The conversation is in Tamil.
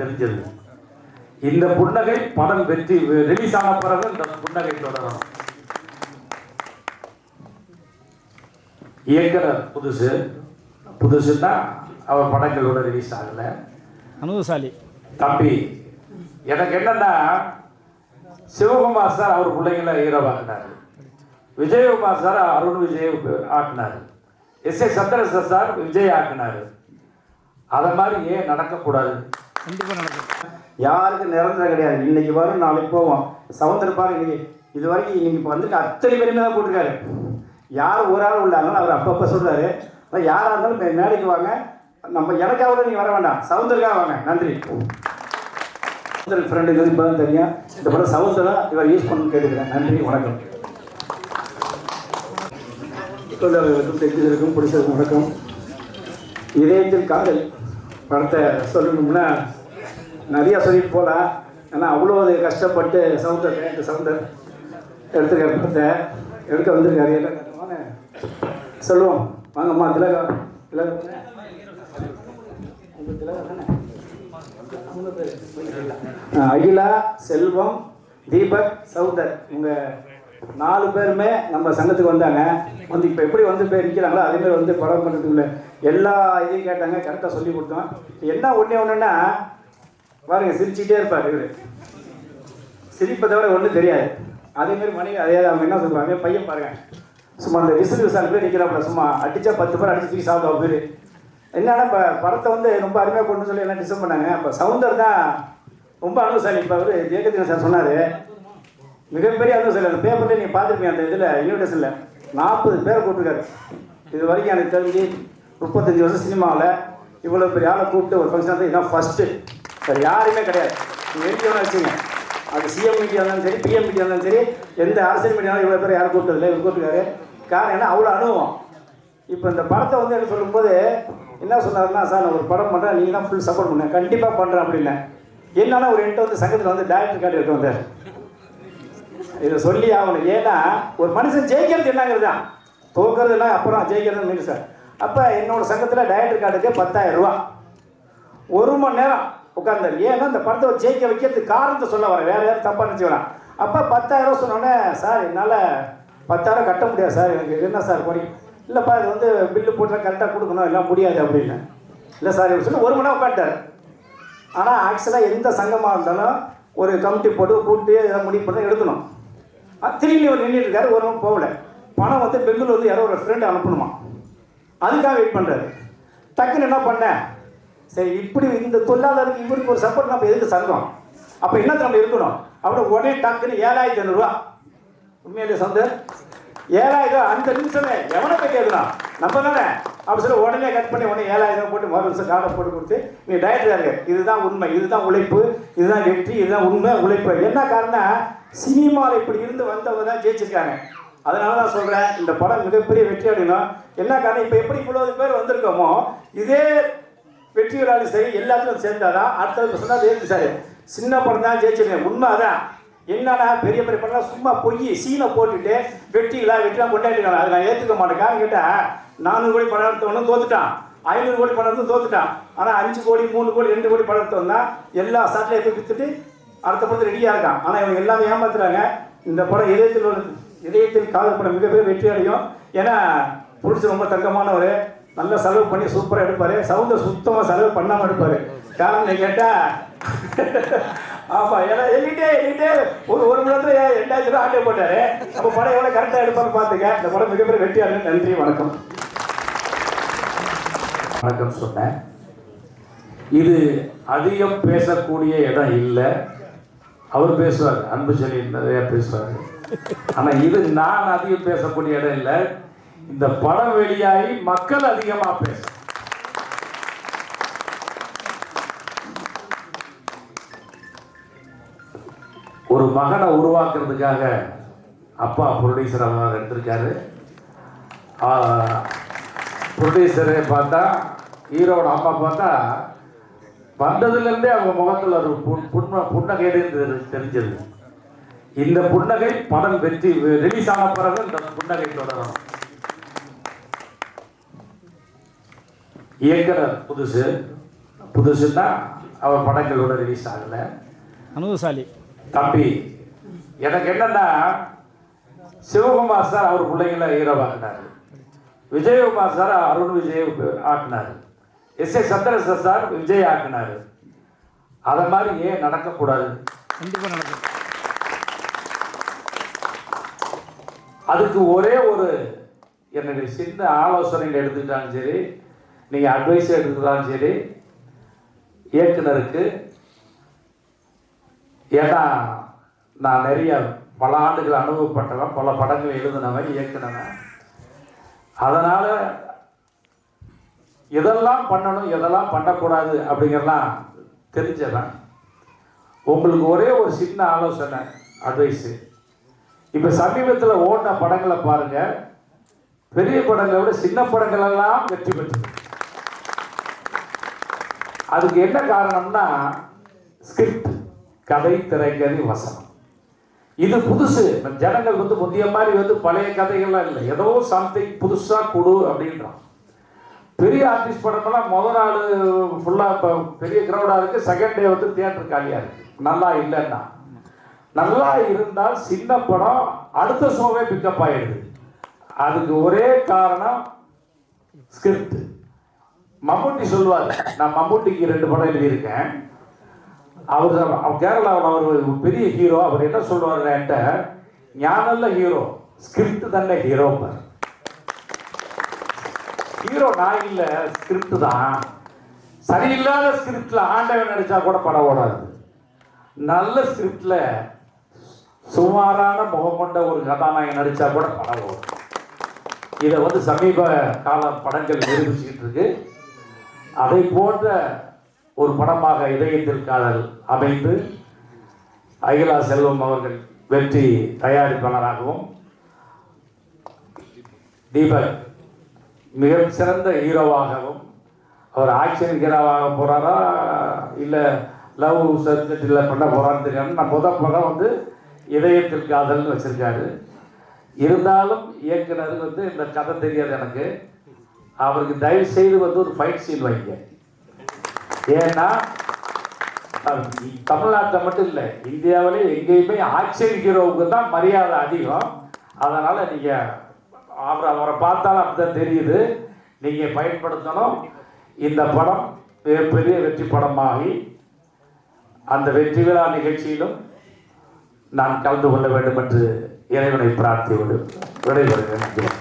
தெரிஞ்சது. இந்த புன்னகை படம் வெற்றி ரிலீஸ் ஆன பிறகு இந்த புன்னகை தொடரும். இயக்குனர் புதுசுன்னா அவர் படங்களோட ரிலீஸ் ஆகல. அனுபவசாலி தம்பி எனக்கு என்னன்னா, சிவகுமார் சார் அவர் பிள்ளைங்களை ஹீரோவாக்குனாரு, விஜயகுமார் சார் அருண் விஜய் ஆக்குனாரு, எஸ்.ஏ. சந்திரசேகர் சார் விஜய் ஆக்குனாரு. அதை மாதிரி ஏன் நடக்கக்கூடாது? கண்டிப்பாக நடக்கும். யாருக்கும் நிரந்தரம் கிடையாது. இன்னைக்கு வரும் நாளைக்கு போவோம். சவுந்தரப்பாரு இன்னைக்கு இது வரைக்கும் இன்னைக்கு இப்போ வந்துட்டு அத்தனை பேருமே தான் போட்டிருக்காரு. யார் ஒரு ஆள் உள்ளாங்களோ அவர் அப்பப்போ சொல்கிறாரு. யாராக இருந்தாலும் மேடைக்கு வாங்க, நம்ம எனக்காக நீங்கள் வர வேண்டாம், சவுந்தருக்காக வாங்க. நன்றி. சவுந்தர் ஃப்ரெண்டுக்கு இப்போ தான் தெரியும். இந்த படம் சவுந்தரா இவர் யூஸ் பண்ணு கேட்டுக்கிறேன். நன்றி, வணக்கம். தொழிலாளர்களுக்கும் தெரிஞ்சதற்கும் பிடிச்சதுக்கும் வணக்கம். இதயத்தில் காதல் படத்தை சொல்லணும்னா நிறையா சொல்லிட்டு போகலாம். ஏன்னா அவ்வளோ கஷ்டப்பட்டு சவுந்தர் எடுத்துருக்காரு. படத்தை எடுக்க வந்திருக்காரு. என்ன சொல்லுவோம் வாங்கம்மா. அகிலா, செல்வம், தீபக், சவுந்தர் இவங்க 4 பேருமே நம்ம சங்கத்துக்கு வந்தாங்க. வந்து இப்போ எப்படி வந்து போய் நிற்கிறாங்களோ அதேமாதிரி வந்து படம் பண்ணுறதுக்குள்ள எல்லா இதையும் கேட்டாங்க. கரெக்டாக சொல்லி கொடுத்தோம். என்ன ஒன்றுன்னா பாருங்க, சிரிச்சுட்டே இருப்பார் இவர். சிரிப்பை தவிர ஒன்றும் தெரியாது. அதேமாரி மனைவி அதே அவங்க என்ன சொல்லுவாங்க, பையன் பாருங்க சும்மா அந்த விசால் பேர் நிற்கிறாப்புல, சும்மா அடித்தா 10 பேர் அடிச்சு தூக்கி சாப்பிடுவா பேர். என்னன்னா இப்போ படத்தை வந்து ரொம்ப அருமையாக கொண்டு சொல்லி எல்லாம் டிசைன் பண்ணாங்க. இப்போ சவுந்தர் தான் ரொம்ப அனுபவசாலி. இப்போ அவர் ஜெயகத்தின சார் சொன்னார், மிகப்பெரிய அனுபவசாலி. அந்த பேப்பர்லேயே நீங்கள் பார்த்துருப்பீங்க, அந்த இதில் இன்விடேஷனில் 40 பேரை கூப்பிட்டுருக்காரு. இது வரைக்கும் எனக்கு தெரிஞ்சு 35 வருஷம் சினிமாவில் இவ்வளோ பெரிய ஆளை கூப்பிட்டு ஒரு ஃபங்க்ஷன் வந்து இதுதான் ஃபஸ்ட்டு. சார் யாருமே கிடையாது. நீங்கள் எடுத்து வச்சுங்க, அது சிஎம் மீட்டிங் இருந்தாலும் சரி, பிஎம் மீட்டிங் இருந்தாலும் சரி, எந்த அரசியல் மீட்டிங்னாலும் இவ்வளோ பேர் யாரும் கூப்பிட்டதில்லை, இவர் கூப்பிட்டுருக்காரு. காரணம் என்ன, அவ்வளோ அனுபவம். இப்போ இந்த படத்தை வந்து என்ன சொல்லும்போது என்ன சொன்னாருன்னா, சார் நான் ஒரு படம் பண்ணுறேன், நீங்கள் தான் ஃபுல் சப்போர்ட் பண்ணேன், கண்டிப்பாக பண்ணுறேன் அப்படின்னேன். என்னன்னா ஒரு என்கிட்ட வந்து சங்கத்தில் வந்து டைரக்டர் கார்டு எடுத்து வந்தார். இதை சொல்லி ஆகணும். ஏன்னா ஒரு மனுஷன் ஜெயிக்கிறது என்னங்கிறது தான், தோக்கிறதுலாம் அப்புறம் ஜெயிக்கிறது மீன் சார். அப்போ என்னோட சங்கத்தில் டைரக்டர் கார்டுக்கு 10,000 ரூபா 1 மணி நேரம் உட்கார்ந்தார். ஏன்னா இந்த படத்தை ஜெயிக்க வைக்கிறதுக்கு காரணத்தை சொல்ல வரேன், வேறு யாரும் தப்பாக நினச்சிக்கலாம். அப்போ 10,000 ரூபா சொன்னோடனே, சார் என்னால் 10,000 கட்ட முடியாது சார், எனக்கு என்ன சார் குறையும். இல்லைப்பா இது வந்து பில்லு போட்டால் கரெக்டாக கொடுக்கணும், எல்லாம் முடியாது அப்படின்னு. இல்லை சார் இப்படி சொல்லி 1 மணி நேரம் உட்காந்துட்டார். ஆனால் ஆக்சுவலாக எந்த சங்கமாக இருந்தாலும் ஒரு கமிட்டி போட்டு கூப்பிட்டு எதாவது முடிவு பண்ணி எடுக்கணும். திரும்பி ஒரு நின்றுட்டு இருக்காரு, ஒரு நாள் போகல. பணம் வந்து பெங்களூர் வந்து யாரோ ஒரு ஃப்ரெண்டு அனுப்பணுமா, அதுக்காக வெயிட் பண்ணுறாரு. டக்குன்னு என்ன பண்ணேன், சரி இப்படி இந்த தொழிலாளருக்கு இவருக்கு ஒரு சப்போர்ட் நம்ம எதுக்கு சங்கம், அப்போ என்ன நம்ம இருக்கணும் அப்படின்னு உடனே டக்குன்னு 7,500 ரூபா. உண்மையிலே சந்தர் 7,000 அந்த நிமிஷமே எவனை போய் கேட்கணும், நம்ம தானே அப்படி சொல்லி உடனே கட் பண்ணி உடனே 7,000 போட்டு முதல் நிமிஷம் கார்டை போட்டு கொடுத்து நீ டைரக்டராக இதுதான் உண்மை, இதுதான் உழைப்பு, இதுதான் வெற்றி, இதுதான் உண்மை உழைப்பு. என்ன காரணம், சினிமாவில் இப்படி இருந்து வந்தவங்க தான் ஜெயிச்சிருக்காங்க. அதனால தான் சொல்கிறேன், இந்த படம் மிகப்பெரிய வெற்றி அடையணும். என்ன காரணம், இப்போ எப்படி இவ்வளவு பேர் வந்திருக்கோமோ இதே வெற்றிகளாலும் சரி எல்லாத்துக்கும் சேர்ந்தாதான் அடுத்தது சொன்னால் ஏற்று சார் சின்ன படம் தான் ஜெயிச்சிருக்கேன். உண்மை அதான். என்னன்னா பெரிய பெரிய படம் சும்மா பொய் சீனை போட்டுட்டு வெற்றிலாம் கொண்டாடிருக்காங்க. அதை நான் ஏற்றுக்க மாட்டேன். காரணம் கேட்டால் 400 கோடி படம் எடுத்தவனும் தோத்துட்டான், 500 கோடி படம் எடுத்து தோத்துட்டான். ஆனால் 5 கோடி 3 கோடி 2 கோடி படம் எடுத்தவன்னா எல்லா சாட்டிலையும் போய் விற்றுட்டு அடுத்த படத்தில் ரெடியாக இருக்கான். ஆனால் இவங்க எல்லாமே ஏமாத்துறாங்க. இந்த படம் இதயத்தில் காதல் படம் மிகப்பெரிய வெற்றி அடையும். ஏன்னா புடிச்சு ரொம்ப தங்கமானவர், நல்லா செலவு பண்ணி சூப்பராக எடுப்பார். சவுந்தர் சுத்தமாக செலவு பண்ணாமல் எடுப்பார். காரணம் கேட்டால் ஆமாம், ஏன்னா எங்கிட்டே ஒரு மணி நேரத்தில் 2,000 ரூபா ஆட்டே போட்டார். அப்போ படம் எவ்வளோ கரெக்டாக எடுப்பான்னு பார்த்துக்க. இந்த படம் மிகப்பெரிய வெற்றி அடையும். நன்றி, வணக்கம். வணக்கம் சொன்னேன். இது அதிகம் பேசக்கூடிய இடம் இல்லை. அவர் பேசுவார், அன்பு சொல்லி நிறையா பேசுவார். ஆனால் இது நான் அதிகம் பேசக்கூடிய இடம் இல்லை. இந்த படம் வெளியாகி மக்கள் அதிகமாக பேச, ஒரு மகனை உருவாக்குறதுக்காக அப்பா ப்ரொடியூசர் அவங்க எடுத்திருக்காரு. ப்ரொடியூசரை பார்த்தா, ஹீரோட அம்மா பார்த்தா வந்ததுலேருந்தே அவங்க முகத்தில் ஒரு புன்னகை தெரிஞ்சது. இந்த புன்னகை படம் வெற்றி ரிலீஸ் ஆன பிறகு இந்த புன்னகை தொடரும். இயக்குனர் புதுசுன்னா அவர் படங்களோட ரிலீஸ் ஆகலை. அனுபவசாலி தம்பி எனக்கு என்னன்னா, சிவகுமார் சார் அவர் பிள்ளைங்களை ஹீரோவாக்குனார், விஜயகுமார் சார் அருண் விஜய் ஆக்குனார், S A Chandrasekhar sir Vijay ஆக்குனார். அதை மாதிரி ஏன் நடக்கக்கூடாது? கண்டிப்பாக நடக்கும். அதுக்கு ஒரே ஒரு என்னுடைய சின்ன ஆலோசனைகள் எடுத்துக்கிட்டாலும் சரி, நீங்கள் அட்வைஸ் எடுத்துக்கிட்டாலும் சரி, இயக்குனருக்கு, ஏன்னா நான் நிறைய பல ஆண்டுகள் அனுபவப்பட்டவன், பல படங்கள் எழுதினவன், இயக்குனவன். அதனால் எதெல்லாம் பண்ணணும் எதெல்லாம் பண்ணக்கூடாது அப்படிங்கிறலாம் தெரிஞ்சவன். உங்களுக்கு ஒரே ஒரு சின்ன ஆலோசனை, அட்வைஸு. இப்போ சமீபத்தில் ஓடின படங்களை பாருங்கள், பெரிய படங்களை விட சின்ன படங்கள் எல்லாம் வெற்றி பெற்றது. அதுக்கு என்ன காரணம்னா ஸ்கிரிப்ட், கதை, திரைக்கதை, வசனம். இது புதுசு. ஜனங்கள் முந்தைய மாதிரி பழைய கதைகள்லாம் இல்லை, ஏதோ சம்திங் புதுசாக கொடு அப்படின்றான். பெரிய ஆர்டிஸ்ட் படமெல்லாம் முதல் நாள் ஃபுல்லாக இப்போ பெரிய க்ரௌடாக இருக்குது, செகண்ட் டே தியேட்டர் காலியாக இருக்குது. நல்லா இல்லைன்னா, நல்லா இருந்தால் சின்ன படம் அடுத்த ஷோவே பிக்கப் ஆகிடுது. அதுக்கு ஒரே காரணம் ஸ்கிரிப்ட். மம்முட்டி சொல்லுவார், நான் மம்முட்டிக்கு 2 படம் எழுதியிருக்கேன். அவர் கேரளாவில் அவர் பெரிய ஹீரோ. அவர் என்ன சொல்லுவார் என்கிட்ட, ஞானல்ல ஹீரோ, ஸ்கிரிப்ட் தானே ஹீரோ. ஹீரோ நான் இல்லை, ஸ்கிரிப்ட் தான். சரியில்லாத ஸ்கிரிப்டில் ஆண்டவன் நடித்தா கூட படம் ஓடாது. நல்ல ஸ்கிரிப்டில் சுமாரான முகம் கொண்ட ஒரு கதாநாயகன் நடித்தா கூட படம் ஓடும். இதை சமீப கால படங்கள் நிரூபிச்சுக்கிட்டு இருக்கு. அதை போன்ற ஒரு படமாக இதயத்தில் காதல் அமைந்து அகிலா செல்வம் அவர்கள் வெற்றி தயாரிப்பாளராகவும், தீபக் மிக சிறந்த ஹீரோவாகவும், அவர் ஆக்ஷன் ஹீரோவாக போகிறாரா இல்லை லவ் சப்ஜெக்டில் பண்ண போகிறான்னு தெரியாது. நான் படம் இதயத்தில் காதல்னு வச்சுருக்காரு. இருந்தாலும் இயக்குனர் இந்த கதை தெரியாது எனக்கு. அவருக்கு தயவு செய்து ஒரு ஃபைட் சீன் வைங்க. ஏன்னா தமிழ்நாட்டில் மட்டும் இல்லை, இந்தியாவிலே எங்கேயுமே ஆக்ஷன் ஹீரோவுக்கு தான் மரியாதை அதிகம். அதனால் நீங்கள் அவரை பார்த்தாலும் அப்படிதான் தெரியுது. நீங்கள் பயன்படுத்தணும். இந்த படம் மிகப்பெரிய வெற்றி படமாகி அந்த வெற்றி விழா நிகழ்ச்சியிலும் நான் கலந்து கொள்ள வேண்டும் என்று இறைவனை பிரார்த்தி விடைபெறுகிறேன்.